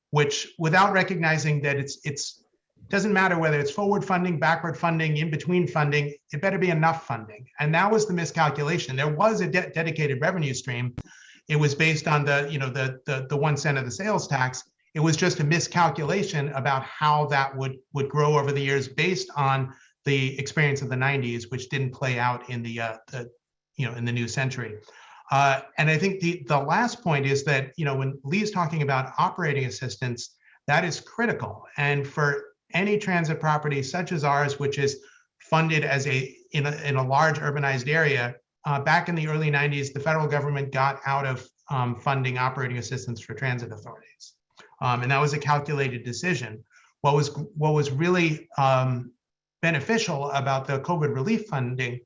which without recognizing that it's doesn't matter whether it's forward funding, backward funding, in between funding, it better be enough funding. And that was the miscalculation. There was a dedicated revenue stream. It was based on the 1 cent of the sales tax. It was just a miscalculation about how that would grow over the years based on the experience of the 90s, which didn't play out in the new century. And I think the last point is that, when Lee's talking about operating assistance, that is critical. And for any transit property such as ours, which is funded as in a large urbanized area, back in the early 90s, the federal government got out of funding operating assistance for transit authorities. And that was a calculated decision. What was really beneficial about the COVID relief funding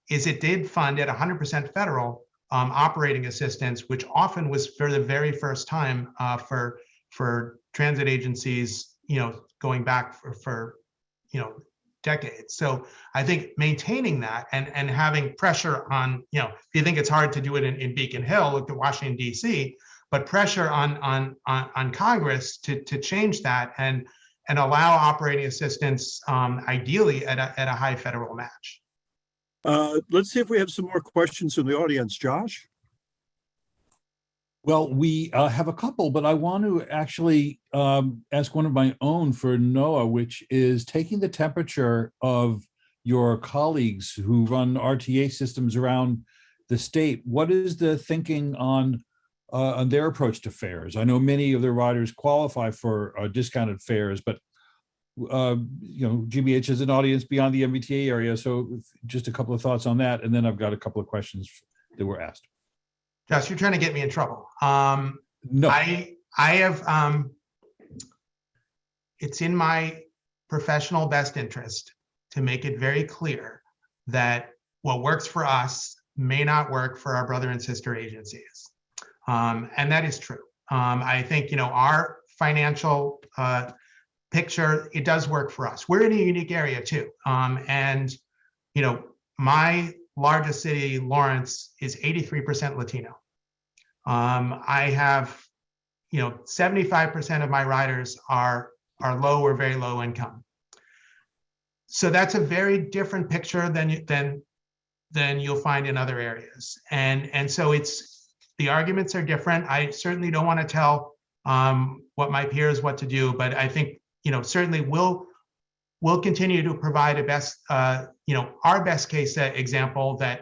is it did fund at 100% federal operating assistance, which often was for the very first time for transit agencies, going back for decades. So I think maintaining that and having pressure on, if you think it's hard to do it in Beacon Hill, look at Washington, D.C., but pressure on Congress to change that and allow operating assistance, ideally at a high federal match. Let's see if we have some more questions from the audience. Josh? Well, we have a couple, but I want to actually ask one of my own for Noah, which is taking the temperature of your colleagues who run RTA systems around the state. What is the thinking on their approach to fares? I know many of their riders qualify for discounted fares, but GBH has an audience beyond the MBTA area. So just a couple of thoughts on that. And then I've got a couple of questions that were asked. Josh, you're trying to get me in trouble. No. I have, it's in my professional best interest to make it very clear that what works for us may not work for our brother and sister agencies. And that is true. I think, our financial picture, it does work for us. We're in a unique area too. And, my largest city, Lawrence, is 83% Latino. I have, 75% of my riders are low or very low income. So that's a very different picture than you'll find in other areas. And so the arguments are different. I certainly don't want to tell what my peers what to do, but I think, certainly we'll continue to provide our best case example that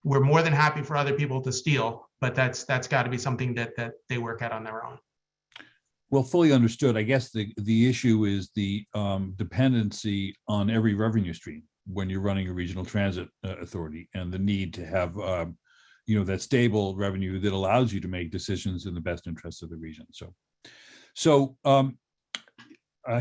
we're more than happy for other people to steal, but that's got to be something that they work out on their own. Well, fully understood. I guess the issue is the dependency on every revenue stream when you're running a regional transit authority, and the need to have that stable revenue that allows you to make decisions in the best interests of the region. So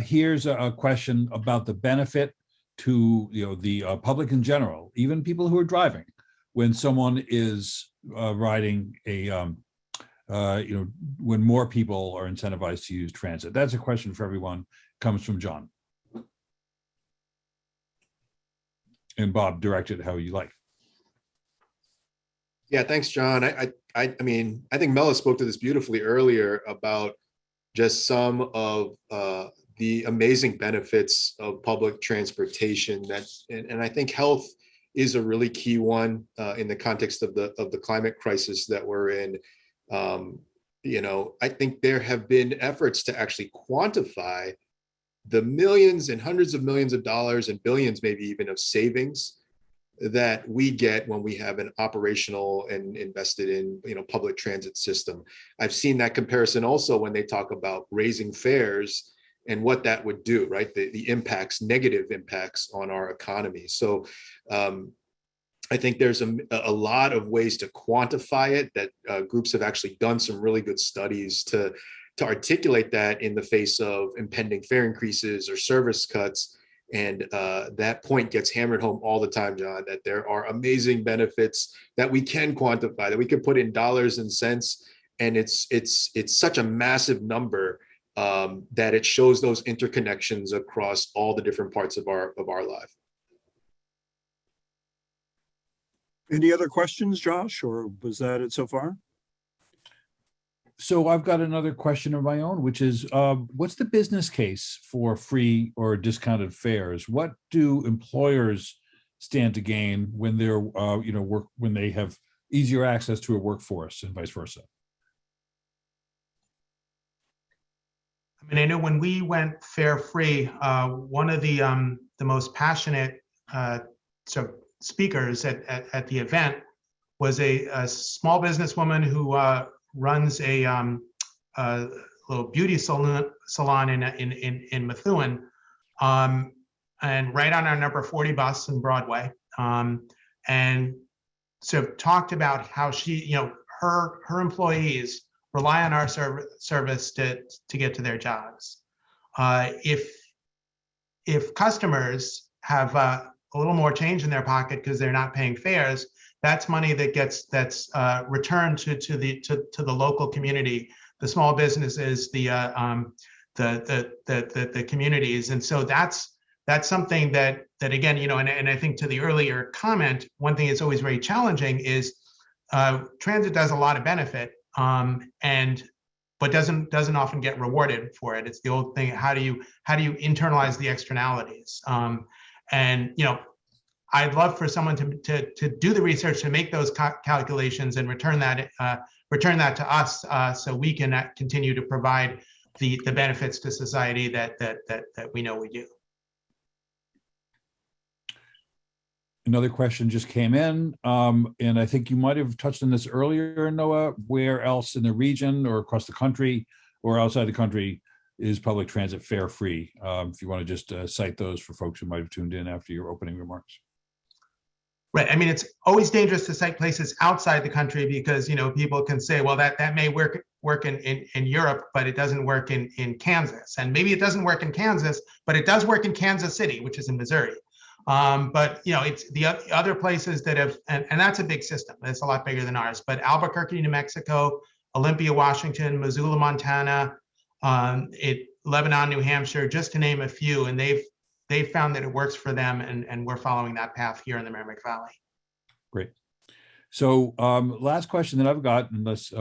here's a question about the benefit to the public in general, even people who are driving, when someone is riding a when more people are incentivized to use transit. That's a question for everyone. Comes from John. And Bob, direct it how you like. Yeah, thanks, John. I mean, I think Mela spoke to this beautifully earlier about just some of the amazing benefits of public transportation. And I think health is a really key one in the context of the climate crisis that we're in. I think there have been efforts to actually quantify the millions and hundreds of millions of dollars and billions, maybe even, of savings that we get when we have an operational and invested in public transit system. I've seen that comparison also when they talk about raising fares and what that would do, right? The impacts, negative impacts on our economy. So I think there's a lot of ways to quantify it, that groups have actually done some really good studies to articulate that in the face of impending fare increases or service cuts. And that point gets hammered home all the time, John, that there are amazing benefits that we can quantify, that we can put in dollars and cents. And it's such a massive number that it shows those interconnections across all the different parts of our life. Any other questions, Josh, or was that it so far? So I've got another question of my own, which is, what's the business case for free or discounted fares? What do employers stand to gain when they're, when they have easier access to a workforce and vice versa? I mean, I know when we went fare free, one of the most passionate speakers at the event was a small businesswoman who runs a little beauty salon in Methuen, and right on our number 40 bus in Broadway, and so talked about how she, her employees rely on our service to get to their jobs. If customers have a little more change in their pocket because they're not paying fares, that's money that's returned to the local community, the small businesses, the communities, and so that's something that again, and I think to the earlier comment, one thing that's always very challenging is transit does a lot of benefit, but doesn't often get rewarded for it. It's the old thing: how do you internalize the externalities? And I'd love for someone to do the research to make those calculations and return that to us, so we can continue to provide the benefits to society that we know we do. Another question just came in, and I think you might have touched on this earlier, Noah. Where else in the region or across the country or outside the country is public transit fare free? If you want to just cite those for folks who might have tuned in after your opening remarks. Right. I mean, it's always dangerous to cite places outside the country because, you know, people can say, well, that may work in Europe, but it doesn't work in Kansas. And maybe it doesn't work in Kansas, but it does work in Kansas City, which is in Missouri. But, you know, it's the other places that have, and that's a big system. It's a lot bigger than ours. But Albuquerque, New Mexico, Olympia, Washington, Missoula, Montana, Lebanon, New Hampshire, just to name a few. And they've found that it works for them, and we're following that path here in the Merrimack Valley. Great. So last question that I've got, unless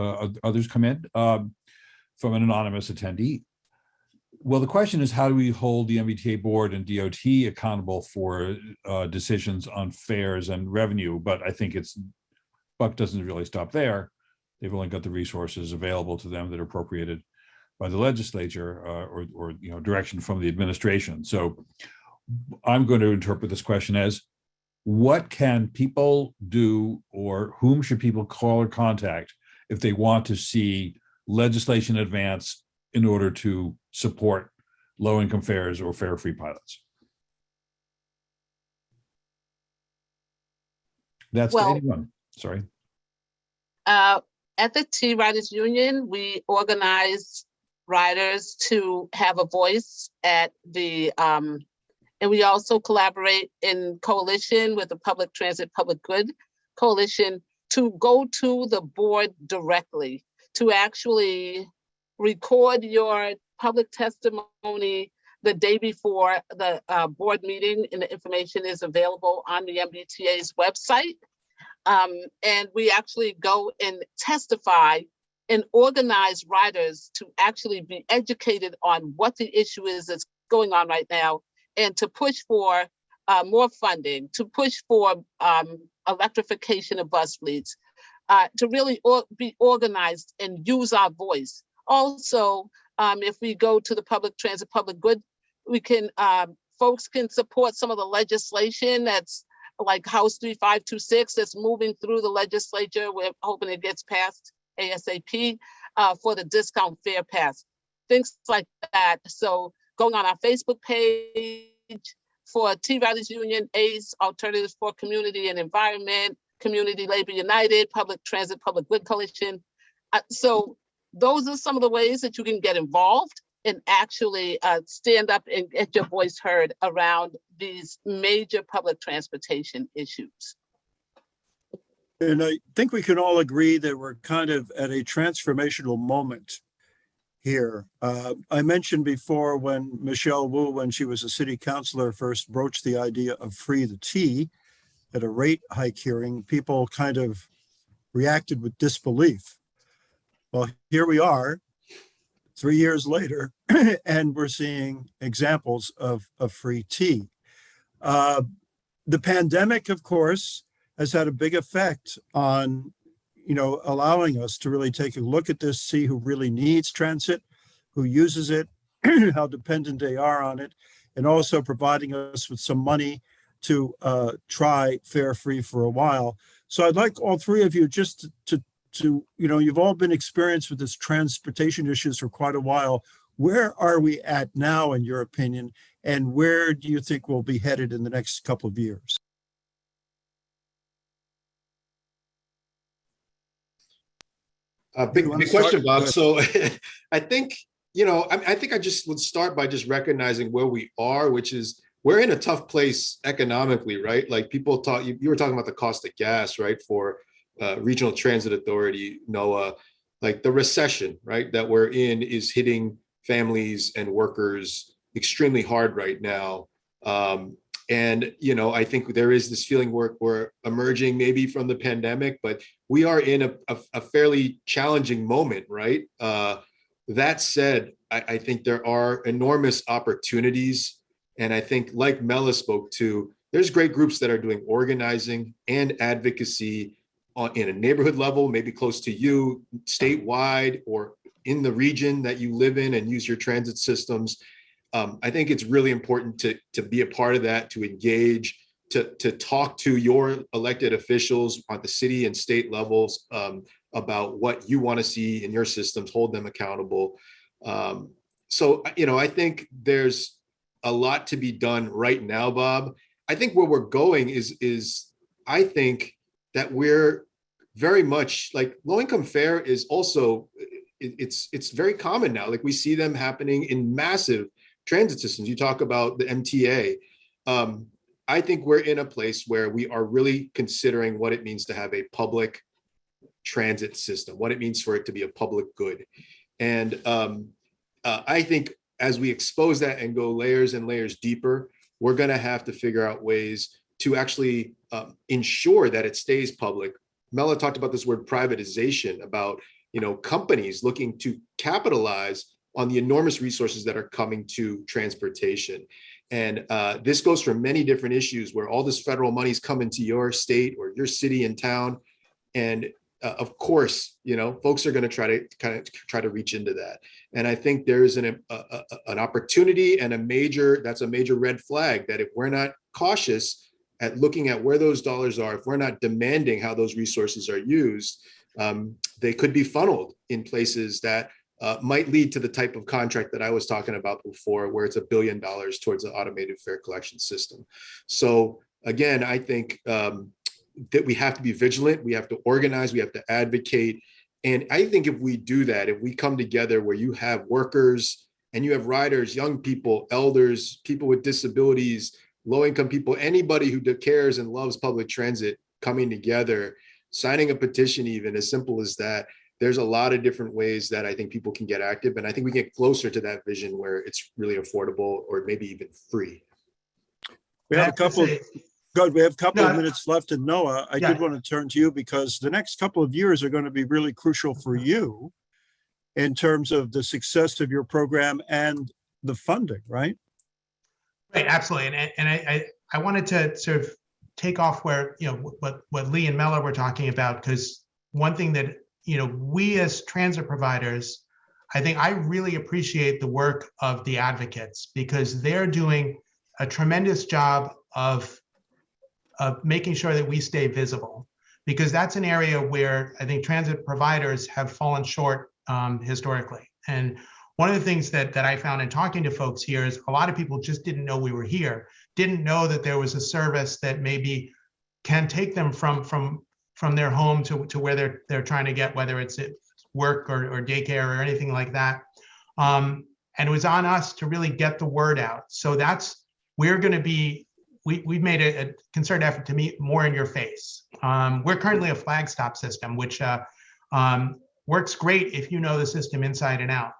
others come in, from an anonymous attendee. Well, the question is, how do we hold the MBTA board and DOT accountable for decisions on fares and revenue? But I think buck doesn't really stop there. They've only got the resources available to them that are appropriated by the legislature or you know, direction from the administration. So I'm going to interpret this question as, what can people do, or whom should people call or contact if they want to see legislation advance in order to support low-income fares or fare-free pilots? That's Well, anyone. Sorry. At the T Riders Union, we organize riders to have a voice at the, and we also collaborate in coalition with the Public Transit Public Good Coalition to go to the board directly, to actually record your public testimony the day before the board meeting, and the information is available on the MBTA's website. And we actually go and testify and organize riders to actually be educated on what the issue is that's going on right now, and to push for more funding, to push for electrification of bus fleets, to really be organized and use our voice. Also, if we go to the Public Transit Public Good, we can, folks can support some of the legislation that's like House 3526 that's moving through the legislature. We're hoping it gets passed ASAP for the discount fare pass, things like that. So going on our Facebook page for T Riders Union, ACE, Alternatives for Community and Environment, Community Labor United, Public Transit Public Good Coalition. So those are some of the ways that you can get involved and actually stand up and get your voice heard around these major public transportation issues. And I think we can all agree that we're kind of at a transformational moment here. I mentioned before when Michelle Wu, when she was a city councilor, first broached the idea of free the T at a rate hike hearing, people kind of reacted with disbelief. Well, here we are 3 years later, and we're seeing examples of free T. The pandemic, of course, has had a big effect on, you know, allowing us to really take a look at this, see who really needs transit, who uses it, how dependent they are on it, and also providing us with some money to try fare free for a while. So I'd like all three of you just to you know, you've all been experienced with this transportation issues for quite a while. Where are we at now, in your opinion, and where do you think we'll be headed in the next couple of years? Big question, Bob. So I think, you know, I think I just would start by just recognizing where we are, which is we're in a tough place economically, right? Like people talk, you were talking about the cost of gas, right? For Regional Transit Authority, NOAA, like the recession, right, that we're in is hitting families and workers extremely hard right now. And, you know, I think there is this feeling we're emerging maybe from the pandemic, but we are in a fairly challenging moment, right? That said, I think there are enormous opportunities. And I think, like Mela spoke to, there's great groups that are doing organizing and advocacy in a neighborhood level, maybe close to you, statewide, or in the region that you live in and use your transit systems. I think it's really important to be a part of that, to engage, to talk to your elected officials on the city and state levels about what you want to see in your systems, hold them accountable. So, you know, I think there's a lot to be done right now, Bob. I think where we're going is I think that we're very much like low-income fare is also, it's very common now. Like we see them happening in massive transit systems. You talk about the MTA. I think we're in a place where we are really considering what it means to have a public transit system, what it means for it to be a public good. And I think as we expose that and go layers and layers deeper, we're going to have to figure out ways to actually ensure that it stays public. Mela talked about this word privatization, about companies looking to capitalize on the enormous resources that are coming to transportation. And this goes for many different issues where all this federal money is coming to your state or your city and town. And of course, folks are going to try to reach into that. And I think there is an opportunity and that's a major red flag, that if we're not cautious at looking at where those dollars are, if we're not demanding how those resources are used, they could be funneled in places that might lead to the type of contract that I was talking about before, where it's $1 billion towards an automated fare collection system. So again, I think that we have to be vigilant, we have to organize, we have to advocate. And I think if we do that, if we come together where you have workers and you have riders, young people, elders, people with disabilities, low-income people, anybody who cares and loves public transit coming together, signing a petition, even as simple as that, there's a lot of different ways that I think people can get active. And I think we get closer to that vision where it's really affordable or maybe even free. We have a couple of minutes left. And Noah, I did want to turn to you because the next couple of years are going to be really crucial for you in terms of the success of your program and the funding, right? Right, absolutely. And I wanted to sort of take off where, what Lee and Mela were talking about, because one thing that, we as transit providers, I really appreciate the work of the advocates, because they're doing a tremendous job of making sure that we stay visible, because that's an area where I think transit providers have fallen short historically. And one of the things that I found in talking to folks here is a lot of people just didn't know we were here, didn't know that there was a service that maybe can take them from their home to where they're trying to get, whether it's at work or daycare or anything like that. And it was on us to really get the word out. So we're going to be, we've made a concerted effort to meet more in your face. We're currently a flag stop system, which works great if you know the system inside and out,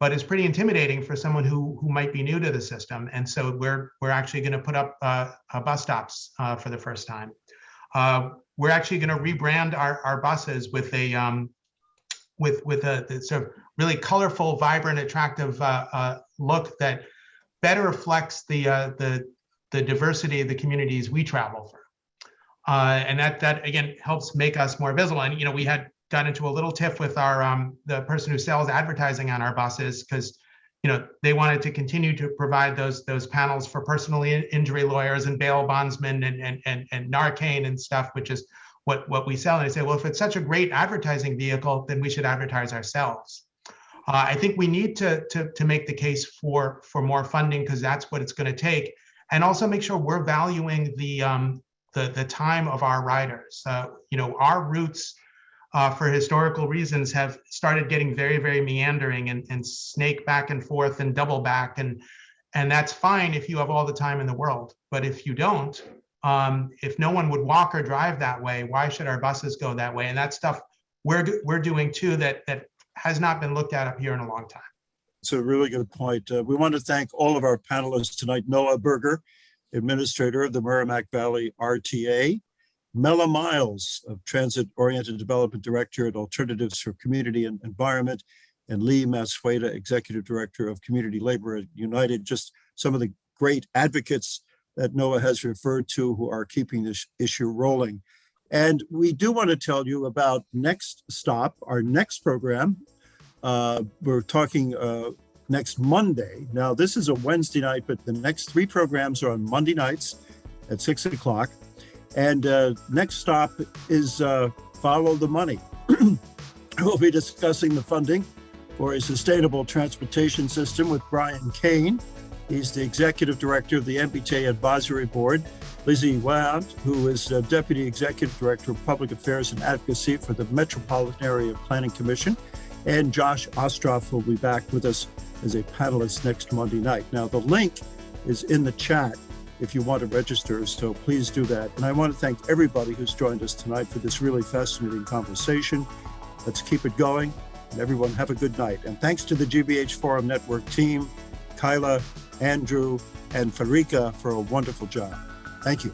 but it's pretty intimidating for someone who might be new to the system. And so we're actually going to put up bus stops for the first time. We're actually going to rebrand our buses with a sort of really colorful, vibrant, attractive look that better reflects the diversity of the communities we travel through. And that again helps make us more visible. And we had got into a little tiff with our the person who sells advertising on our buses, because they wanted to continue to provide those panels for personal injury lawyers and bail bondsmen and Narcan and stuff, which is what we sell. And I say, well, if it's such a great advertising vehicle, then we should advertise ourselves. I think we need to make the case for more funding, because that's what it's going to take, and also make sure we're valuing the time of our riders. Our routes, for historical reasons, have started getting very, very meandering and snake back and forth and double back. And that's fine if you have all the time in the world. But if you don't, if no one would walk or drive that way, why should our buses go that way? And that stuff we're doing too, that has not been looked at up here in a long time. It's a really good point. We want to thank all of our panelists tonight: Noah Berger, Administrator of the Merrimack Valley RTA; Mela Miles, of Transit-Oriented Development Director at Alternatives for Community and Environment; and Lee Masueda, Executive Director of Community Labor at United. Just some of the great advocates that Noah has referred to who are keeping this issue rolling. And we do want to tell you about Next Stop, our next program. We're talking next Monday. Now, this is a Wednesday night, but the next 3 programs are on Monday nights at 6 o'clock. And Next Stop is Follow the Money. We'll be discussing the funding for a sustainable transportation system with Brian Kane. He's the Executive Director of the MBTA Advisory Board. Lizzie Wand, who is Deputy Executive Director of Public Affairs and Advocacy for the Metropolitan Area Planning Commission, and Josh Ostroff will be back with us as a panelist next Monday night. Now, the link is in the chat if you want to register, so please do that. And I want to thank everybody who's joined us tonight for this really fascinating conversation. Let's keep it going, and everyone have a good night. And thanks to the GBH Forum Network team, Kyla, Andrew, and Farika for a wonderful job. Thank you.